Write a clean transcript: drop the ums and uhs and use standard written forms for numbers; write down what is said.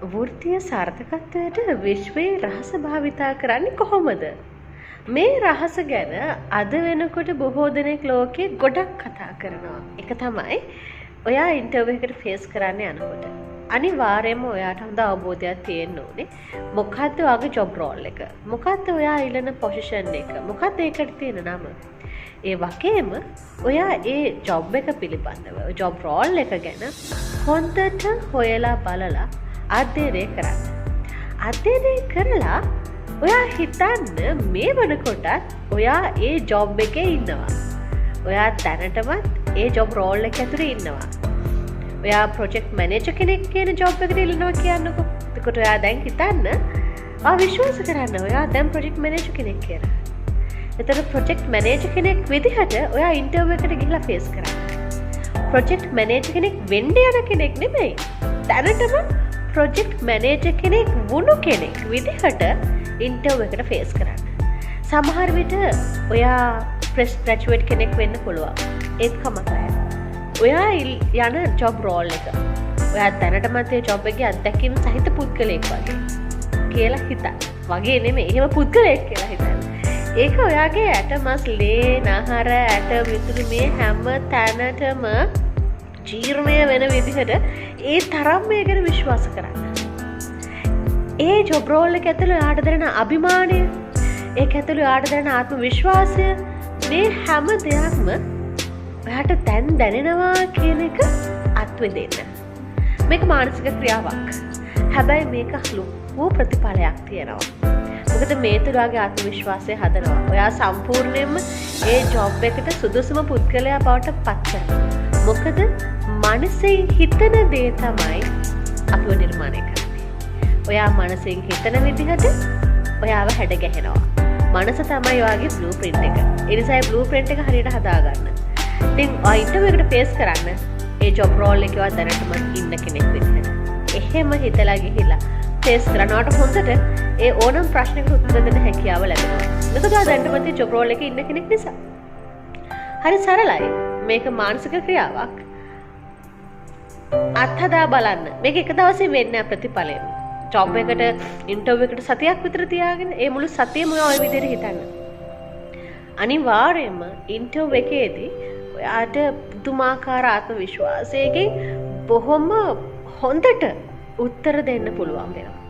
වෘත්තීය සාර්ථකත්වයට විශ්වයේ රහස භාවිතා කරන්නේ කොහොමද? මේ රහස ගැන අද වෙනකොට බොහෝ දෙනෙක් ලෝකේ ගොඩක් කතා කරනවා. එක තමයි ඔයා ඉන්ටර්විව් එකකට ෆේස් කරන්න යනකොට අනිවාර්යයෙන්ම ඔයාට හොඳ අවබෝධයක් තියෙන්න ඕනේ. මොකද්ද ඔයාගේ ජොබ් රෝල් එක? මොකද්ද ඔයා ඉල්ලන පොසිෂන් එක? මොකද්ද ඒකට තියෙන නම? ඒ වගේම ඔයා ඒ ජොබ් එක පිළිබඳව ජොබ් රෝල් එක ගැන හොඳට හොයලා බලලා අධ්‍යයනය කරන්න. අධ්‍යයනය කරලා ඔයා හිතන්න මේ වෙනකොටත් ඔයා ඒ ජොබ් එකේ ඉන්නවා. ඔයා දැනටමත් ඒ ජොබ් රෝල් එක ඇතුලේ ඉන්නවා. ඔයා ප්‍රොජෙක්ට් මැනේජර් කෙනෙක් කියන ජොබ් එකට ඉල්ලනවා කියන්නකෝ. එතකොට ඔයා දැන් හිතන්න විශ්වාස කරන්න ඔයා දැන් ප්‍රොජෙක්ට් මැනේජර් කෙනෙක් කියලා. එතකොට ප්‍රොජෙක්ට් මැනේජර් කෙනෙක් විදිහට ඔයා ඉන්ටර්විව් එකට ගිහිල්ලා ෆේස් කරන්න. ප්‍රොජෙක්ට් මැනේජර් කෙනෙක් වෙන්න යන කෙනෙක් නෙමෙයි. දැනටම ප්‍රොජෙක්ට් මැනේජර් කෙනෙක් වුණු කෙනෙක් විදිහට ඉන්ටර්විව් එකට ෆේස් කරන්න. සමහර විට ඔයා ෆ්‍රෙෂ් ග්‍රැජුවේට් කෙනෙක් වෙන්න පුළුවන්. ඒත් කමක් නැහැ. ඔයා යන ජොබ් රෝල් එක ඔයා දැනටමත් ඒ ජොබ් එකේ අත්දැකීම් සහිත පුද්ගලයෙක් වගේ කියලා හිතන්න. වගේ නෙමෙයි. එහෙම පුද්ගලයෙක් කියලා හිතන්න. ඒක ඔයාගේ ඇට මස් ලේ නහර ඇට මිතුරු මේ හැම තැනටම ජීර්ණය වෙන විදිහට ඒ තරම් මේ ගැන විශ්වාස කරන්න. ඒ ජොබ් රෝල් එක ඇතුළේ ඔයාට දැනෙන අභිමානය, ඒක ඇතුළේ ඔයාට දැනෙන ආත්ම විශ්වාසය, මේ හැම දෙයක්ම ඔයාට දැන් දැනෙනවා කියන එක අත්විඳින්න. මේක මානසික ක්‍රියාවක්. හැබැයි මේක ලොකු ප්‍රතිඵලයක් තියෙනවා. මොකද මේ තුළ ඔයාගේ ආත්ම විශ්වාසය හදනවා. ඔයා සම්පූර්ණයෙන්ම ඒ ජොබ් එකට සුදුසුම පුද්ගලයා බවට පත් කරනවා. මොකද මනසින් හිතන දේ තමයි අපිව නිර්මාණය කරන්නේ. ඔයා මනසින් හිතන විදිහට ඔයාව හැඩ ගැහෙනවා. මනස තමයි ඔයාගේ බ්ලූ ප්‍රින්ට් එක. ඒ නිසා ඒ බ්ලූ ප්‍රින්ට් එක හරියට හදාගන්න. ඉතින් ඔය ඉන්ටර්විව් එකට ෆේස් කරන්න ඒ ජොබ් රෝල් එකේ ඔයා දැනටම ඉන්න කෙනෙක් විදිහට. එහෙම හිතලා ගිහිල්ලා ෆේස් කරනවට හොඳට ඒ ඕනම ප්‍රශ්නයකට උත්තර දෙන්න හැකියාව ලැබෙනවා. මොකද ඔයා දැනටම ඒ ජොබ් රෝල් එකේ ඉන්න කෙනෙක් නිසා. හරි සරලයි. මේක මානසික ක්‍රියාවක්. අත්හදා බලන්න. මේක එක දවසේ වෙන්නේ නැහැ ප්‍රතිඵලයෙන්. ජොබ් එකට ඉන්ටර්විව් එකට සතියක් විතර තියාගෙන ඒ මුළු සතියම ඔය විදිහට හිතන්න. අනිවාර්යයෙන්ම ඉන්ටර්විව් එකේදී ඔයාට පුදුමාකාර ආත්ම විශ්වාසයකින් බොහොම හොඳට උත්තර දෙන්න පුළුවන් වෙනවා.